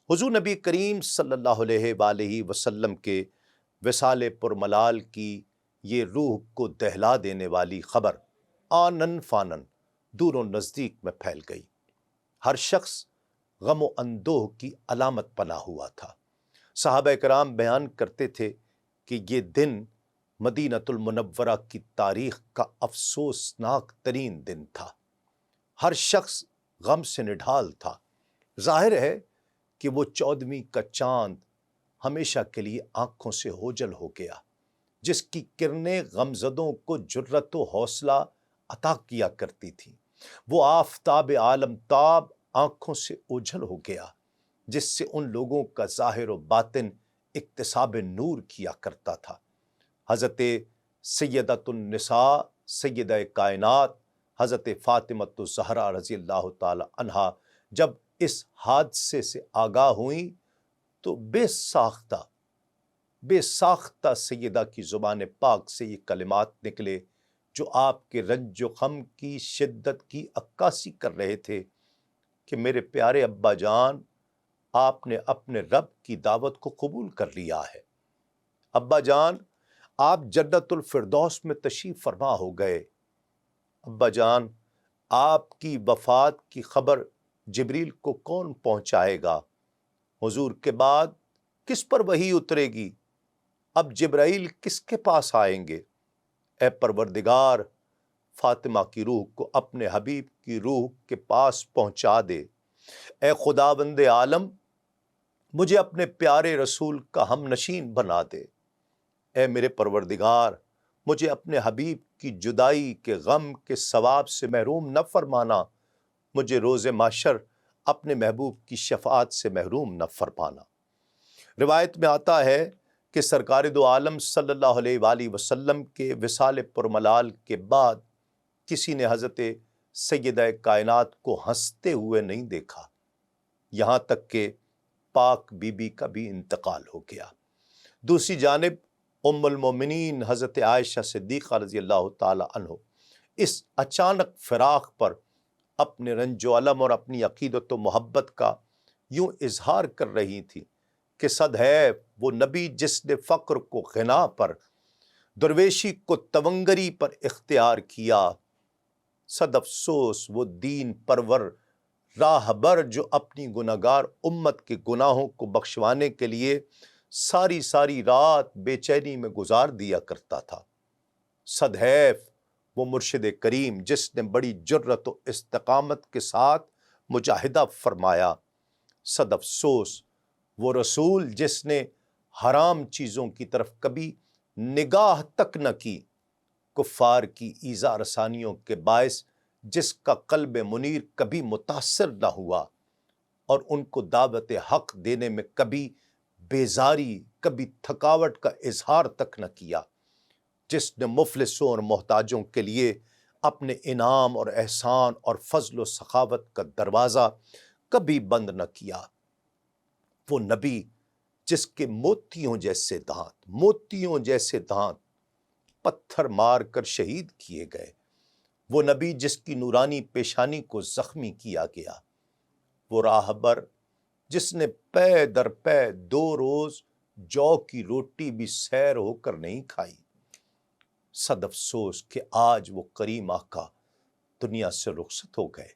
حضور نبی کریم صلی اللہ علیہ وآلہ وسلم کے وصال پرملال کی یہ روح کو دہلا دینے والی خبر آنن فانن دور و نزدیک میں پھیل گئی۔ ہر شخص غم و اندوہ کی علامت بنا ہوا تھا۔ صحابہ کرام بیان کرتے تھے کہ یہ دن مدینۃ المنورہ کی تاریخ کا افسوسناک ترین دن تھا۔ ہر شخص غم سے نڈھال تھا۔ ظاہر ہے کہ وہ 14ویں کا چاند ہمیشہ کے لیے آنکھوں سے اوجھل ہو گیا، جس کی کرنیں غمزدوں کو جرت و حوصلہ عطا کیا کرتی تھیں۔ وہ آفتاب عالم تاب آنکھوں سے اوجھل ہو گیا، جس سے ان لوگوں کا ظاہر و باطن اکتساب نور کیا کرتا تھا۔ حضرت سیدۃ النساء سیدہ کائنات حضرت فاطمۃ الزہرا رضی اللہ تعالی عنہا جب اس حادثے سے آگاہ ہوئیں تو بے ساختہ سیدہ کی زبان پاک سے یہ کلمات نکلے جو آپ کے رنج و غم کی شدت کی عکاسی کر رہے تھے کہ میرے پیارے ابا جان، آپ نے اپنے رب کی دعوت کو قبول کر لیا ہے۔ ابا جان، آپ جنت الفردوس میں تشریف فرما ہو گئے۔ ابا جان، آپ کی وفات کی خبر جبریل کو کون پہنچائے گا؟ حضور کے بعد کس پر وحی اترے گی؟ اب جبرائیل کس کے پاس آئیں گے؟ اے پروردگار، فاطمہ کی روح کو اپنے حبیب کی روح کے پاس پہنچا دے۔ اے خداوند عالم، مجھے اپنے پیارے رسول کا ہم نشین بنا دے۔ اے میرے پروردگار، مجھے اپنے حبیب کی جدائی کے غم کے ثواب سے محروم نہ فرمانا، مجھے روز محشر اپنے محبوب کی شفاعت سے محروم نہ فرمانا۔ روایت میں آتا ہے کہ سرکار دو عالم صلی اللہ علیہ وآلہ وسلم کے وصال پرملال کے بعد کسی نے حضرت سیدہ کائنات کو ہنستے ہوئے نہیں دیکھا، یہاں تک کہ پاک بی بی کا بھی انتقال ہو گیا۔ دوسری جانب ام المومنین حضرت عائشہ صدیقہ رضی اللہ تعالی عنہ اس اچانک فراق پر اپنے رنج و الم اور اپنی عقیدت و محبت کا یوں اظہار کر رہی تھی کہ صد ہے وہ نبی جس نے فقر کو غنا پر، درویشی کو تونگری پر اختیار کیا۔ صد افسوس وہ دین پرور راہبر جو اپنی گناہگار امت کے گناہوں کو بخشوانے کے لیے ساری ساری رات بے چینی میں گزار دیا کرتا تھا۔ صد ہے وہ مرشد کریم جس نے بڑی جرت و استقامت کے ساتھ مجاہدہ فرمایا۔ صد افسوس وہ رسول جس نے حرام چیزوں کی طرف کبھی نگاہ تک نہ کی، کفار کی ایذا رسانیوں کے باعث جس کا قلب منیر کبھی متاثر نہ ہوا اور ان کو دعوت حق دینے میں کبھی بیزاری، کبھی تھکاوٹ کا اظہار تک نہ کیا، جس نے مفلسوں اور محتاجوں کے لیے اپنے انعام اور احسان اور فضل و سخاوت کا دروازہ کبھی بند نہ کیا۔ وہ نبی جس کے موتیوں جیسے دانت پتھر مار کر شہید کیے گئے، وہ نبی جس کی نورانی پیشانی کو زخمی کیا گیا، وہ راہبر جس نے پے در پے 2 روز جو کی روٹی بھی سیر ہو کر نہیں کھائی۔ صد افسوس کہ آج وہ کریم آقا دنیا سے رخصت ہو گئے۔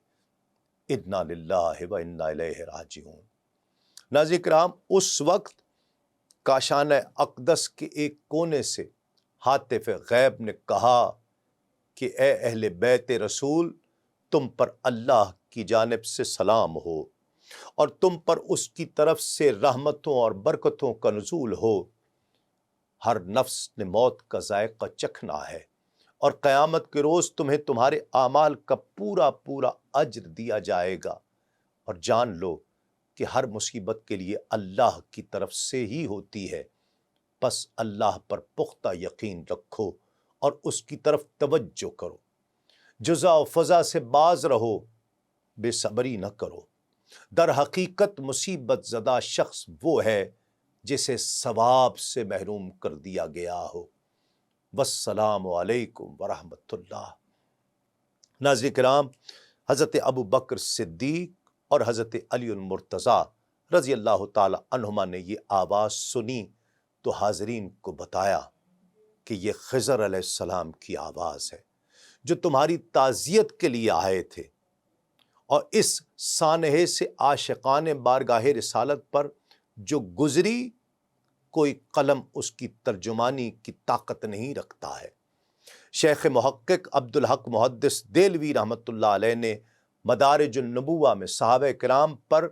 انا للہ و انا الیہ راجعون۔ ناظرین کرام، اس وقت کاشانہ اقدس کے ایک کونے سے ہاتف غیب نے کہا کہ اے اہل بیت رسول، تم پر اللہ کی جانب سے سلام ہو اور تم پر اس کی طرف سے رحمتوں اور برکتوں کا نزول ہو۔ ہر نفس نے موت کا ذائقہ چکھنا ہے اور قیامت کے روز تمہیں تمہارے اعمال کا پورا پورا اجر دیا جائے گا، اور جان لو کہ ہر مصیبت کے لیے اللہ کی طرف سے ہی ہوتی ہے، بس اللہ پر پختہ یقین رکھو اور اس کی طرف توجہ کرو، جزا و فضا سے باز رہو، بے صبری نہ کرو۔ در حقیقت مصیبت زدہ شخص وہ ہے جسے ثواب سے محروم کر دیا گیا ہو۔ والسلام علیکم ورحمۃ اللہ۔ ناظرین کرام، حضرت ابو بکر صدیق اور حضرت علی المرتضیٰ رضی اللہ تعالی عنہما نے یہ آواز سنی تو حاضرین کو بتایا کہ یہ خضر علیہ السلام کی آواز ہے جو تمہاری تعزیت کے لیے آئے تھے، اور اس سانحے سے عاشقان بارگاہ رسالت پر جو گزری کوئی قلم اس کی ترجمانی کی طاقت نہیں رکھتا ہے۔ شیخ محقق عبدالحق محدث دہلوی رحمۃ اللہ علیہ نے مدارج النبوہ میں صحابہ کرام پر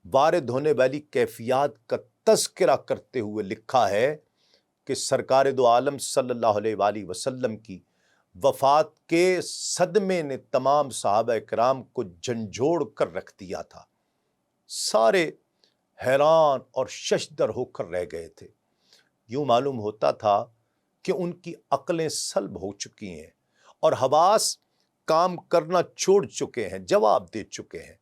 وارد ہونے والی کیفیات کا تذکرہ کرتے ہوئے لکھا ہے کہ سرکار دو عالم صلی اللہ علیہ وآلہ وسلم کی وفات کے صدمے نے تمام صحابہ کرام کو جھنجھوڑ کر رکھ دیا تھا۔ سارے حیران اور ششدر ہو کر رہ گئے تھے۔ یوں معلوم ہوتا تھا کہ ان کی عقلیں سلب ہو چکی ہیں اور حواس کام کرنا چھوڑ چکے ہیں، جواب دے چکے ہیں۔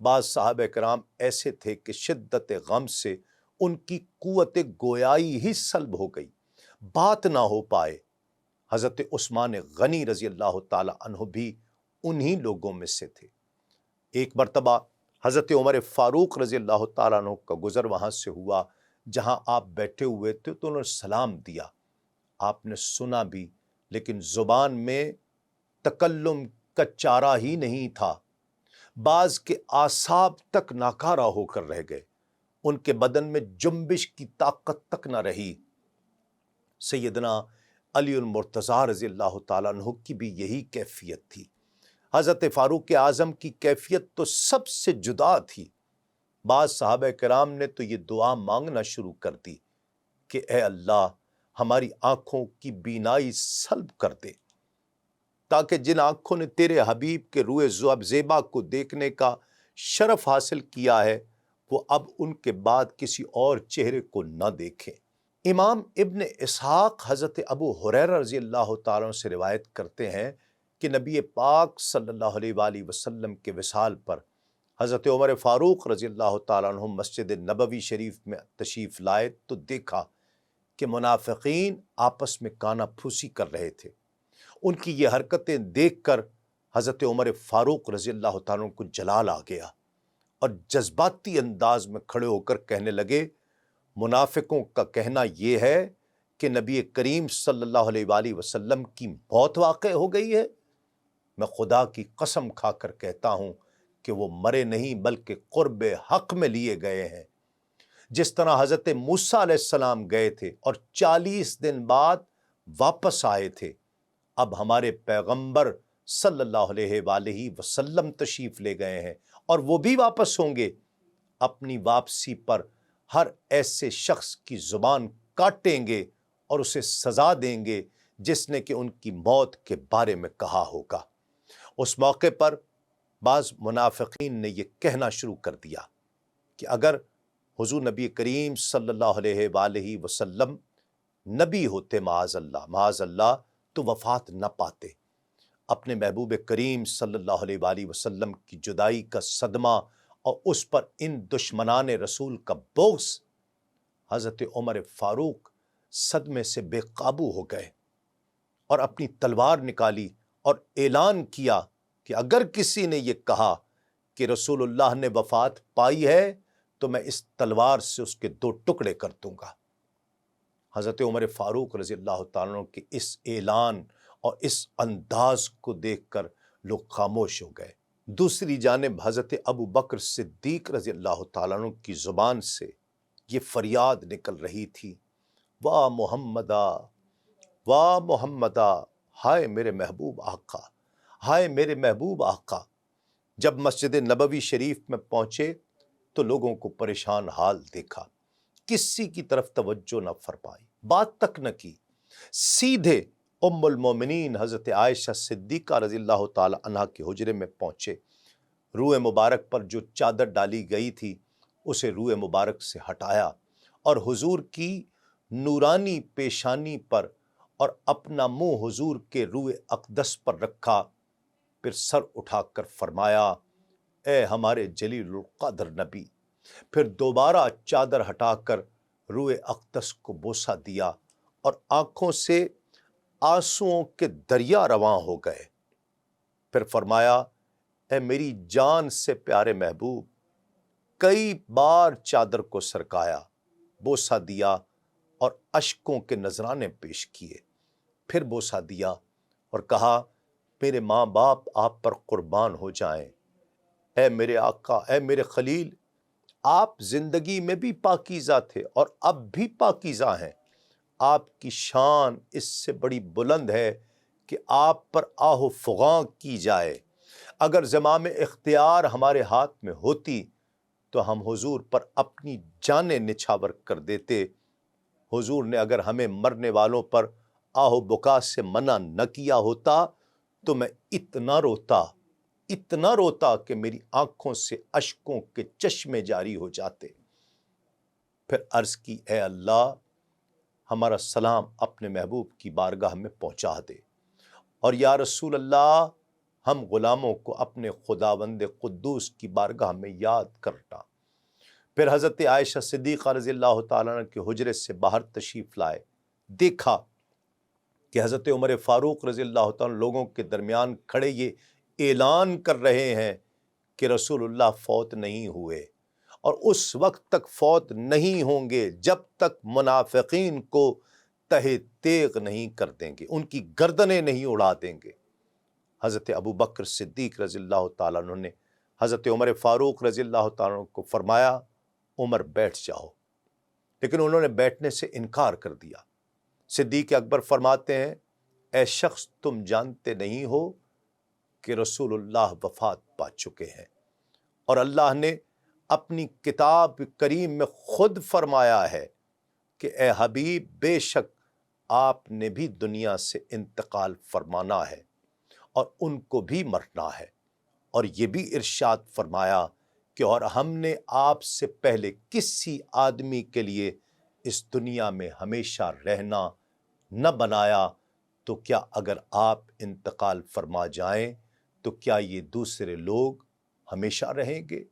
بعض صحابہ کرام ایسے تھے کہ شدت غم سے ان کی قوت گویائی ہی سلب ہو گئی، بات نہ ہو پائے۔ حضرت عثمان غنی رضی اللہ تعالی عنہ بھی انہی لوگوں میں سے تھے۔ ایک مرتبہ حضرت عمر فاروق رضی اللہ تعالیٰ عنہ کا گزر وہاں سے ہوا جہاں آپ بیٹھے ہوئے تھے، تو انہوں نے سلام دیا۔ آپ نے سنا بھی، لیکن زبان میں تکلم کا چارہ ہی نہیں تھا۔ بعض کے اعصاب تک ناکارہ ہو کر رہ گئے، ان کے بدن میں جنبش کی طاقت تک نہ رہی۔ سیدنا علی المرتضیٰ رضی اللہ تعالیٰ عنہ کی بھی یہی کیفیت تھی۔ حضرت فاروق اعظم کی کیفیت تو سب سے جدا تھی۔ بعض صحابہ کرام نے تو یہ دعا مانگنا شروع کر دی کہ اے اللہ ہماری آنکھوں کی بینائی سلب کر دے، تاکہ جن آنکھوں نے تیرے حبیب کے روئے زیبا کو دیکھنے کا شرف حاصل کیا ہے وہ اب ان کے بعد کسی اور چہرے کو نہ دیکھیں۔ امام ابن اسحاق حضرت ابو ہریرہ رضی اللہ تعالیٰ عنہ سے روایت کرتے ہیں کہ نبی پاک صلی اللہ علیہ وآلہ وسلم کے وصال پر حضرت عمر فاروق رضی اللہ تعالیٰ عنہ مسجد نبوی شریف میں تشریف لائے تو دیکھا کہ منافقین آپس میں کانا پھوسی کر رہے تھے۔ ان کی یہ حرکتیں دیکھ کر حضرت عمر فاروق رضی اللہ تعالیٰ عنہ کو جلال آ گیا اور جذباتی انداز میں کھڑے ہو کر کہنے لگے، منافقوں کا کہنا یہ ہے کہ نبی کریم صلی اللہ علیہ وآلہ وسلم کی موت واقع ہو گئی ہے۔ میں خدا کی قسم کھا کر کہتا ہوں کہ وہ مرے نہیں بلکہ قرب حق میں لیے گئے ہیں۔ جس طرح حضرت موسیٰ علیہ السلام گئے تھے اور 40 دن بعد واپس آئے تھے، اب ہمارے پیغمبر صلی اللہ علیہ وآلہ وسلم تشریف لے گئے ہیں اور وہ بھی واپس ہوں گے۔ اپنی واپسی پر ہر ایسے شخص کی زبان کاٹیں گے اور اسے سزا دیں گے جس نے کہ ان کی موت کے بارے میں کہا ہوگا۔ اس موقع پر بعض منافقین نے یہ کہنا شروع کر دیا کہ اگر حضور نبی کریم صلی اللہ علیہ وآلہ وسلم نبی ہوتے معاذ اللہ تو وفات نہ پاتے۔ اپنے محبوب کریم صلی اللہ علیہ وآلہ وسلم کی جدائی کا صدمہ اور اس پر ان دشمنان رسول کا بغض، حضرت عمر فاروق صدمے سے بے قابو ہو گئے اور اپنی تلوار نکالی اور اعلان کیا کہ اگر کسی نے یہ کہا کہ رسول اللہ نے وفات پائی ہے تو میں اس تلوار سے اس کے 2 ٹکڑے کر دوں گا۔ حضرت عمر فاروق رضی اللہ تعالیٰ عنہ کے اس اعلان اور اس انداز کو دیکھ کر لوگ خاموش ہو گئے۔ دوسری جانب حضرت ابو بکر صدیق رضی اللہ تعالیٰ عنہ کی زبان سے یہ فریاد نکل رہی تھی، واہ محمدہ، واہ محمدہ، ہائے میرے محبوب آقا، ہائے میرے محبوب آقا۔ جب مسجد نبوی شریف میں پہنچے تو لوگوں کو پریشان حال دیکھا، کسی کی طرف توجہ نہ فرمائی، بات تک نہ کی، سیدھے ام المومنین حضرت عائشہ صدیقہ رضی اللہ تعالی عنہا کے حجرے میں پہنچے۔ روح مبارک پر جو چادر ڈالی گئی تھی اسے روح مبارک سے ہٹایا اور حضور کی نورانی پیشانی پر اور اپنا منہ حضور کے روح اقدس پر رکھا، پھر سر اٹھا کر فرمایا، اے ہمارے جلیل القدر نبی۔ پھر دوبارہ چادر ہٹا کر روح اقدس کو بوسہ دیا اور آنکھوں سے آنسوؤں کے دریا رواں ہو گئے۔ پھر فرمایا، اے میری جان سے پیارے محبوب، کئی بار چادر کو سرکایا، بوسہ دیا اور اشکوں کے نذرانے پیش کیے، پھر بوسہ دیا اور کہا میرے ماں باپ آپ پر قربان ہو جائیں، اے میرے آقا، اے میرے خلیل، آپ زندگی میں بھی پاکیزہ تھے اور اب بھی پاکیزہ ہیں، آپ کی شان اس سے بڑی بلند ہے کہ آپ پر آہ و فغاں کی جائے۔ اگر زمام اختیار ہمارے ہاتھ میں ہوتی تو ہم حضور پر اپنی جانیں نچھاور کر دیتے۔ حضور نے اگر ہمیں مرنے والوں پر آہ و بکا سے منع نہ کیا ہوتا تو میں اتنا روتا کہ میری آنکھوں سے اشکوں کے چشمے جاری ہو جاتے۔ پھر عرض کی اے اللہ، ہمارا سلام اپنے محبوب کی بارگاہ میں پہنچا دے، اور یا رسول اللہ، ہم غلاموں کو اپنے خداوند قدوس کی بارگاہ میں یاد کرنا۔ پھر حضرت عائشہ صدیقہ رضی اللہ تعالیٰ عنہ کے حجرے سے باہر تشریف لائے، دیکھا کہ حضرت عمر فاروق رضی اللہ تعالیٰ لوگوں کے درمیان کھڑے یہ اعلان کر رہے ہیں کہ رسول اللہ فوت نہیں ہوئے، اور اس وقت تک فوت نہیں ہوں گے جب تک منافقین کو تہہ تیغ نہیں کر دیں گے، ان کی گردنیں نہیں اڑا دیں گے۔ حضرت ابو بکر صدیق رضی اللہ تعالیٰ عنہ نے حضرت عمر فاروق رضی اللہ تعالیٰ عنہ کو فرمایا عمر بیٹھ جاؤ، لیکن انہوں نے بیٹھنے سے انکار کر دیا۔ صدیق اکبر فرماتے ہیں اے شخص، تم جانتے نہیں ہو کہ رسول اللہ وفات پا چکے ہیں، اور اللہ نے اپنی کتاب کریم میں خود فرمایا ہے کہ اے حبیب، بے شک آپ نے بھی دنیا سے انتقال فرمانا ہے اور ان کو بھی مرنا ہے، اور یہ بھی ارشاد فرمایا کہ اور ہم نے آپ سے پہلے کسی آدمی کے لیے اس دنیا میں ہمیشہ رہنا نہ بنایا، تو کیا اگر آپ انتقال فرما جائیں تو کیا یہ دوسرے لوگ ہمیشہ رہیں گے؟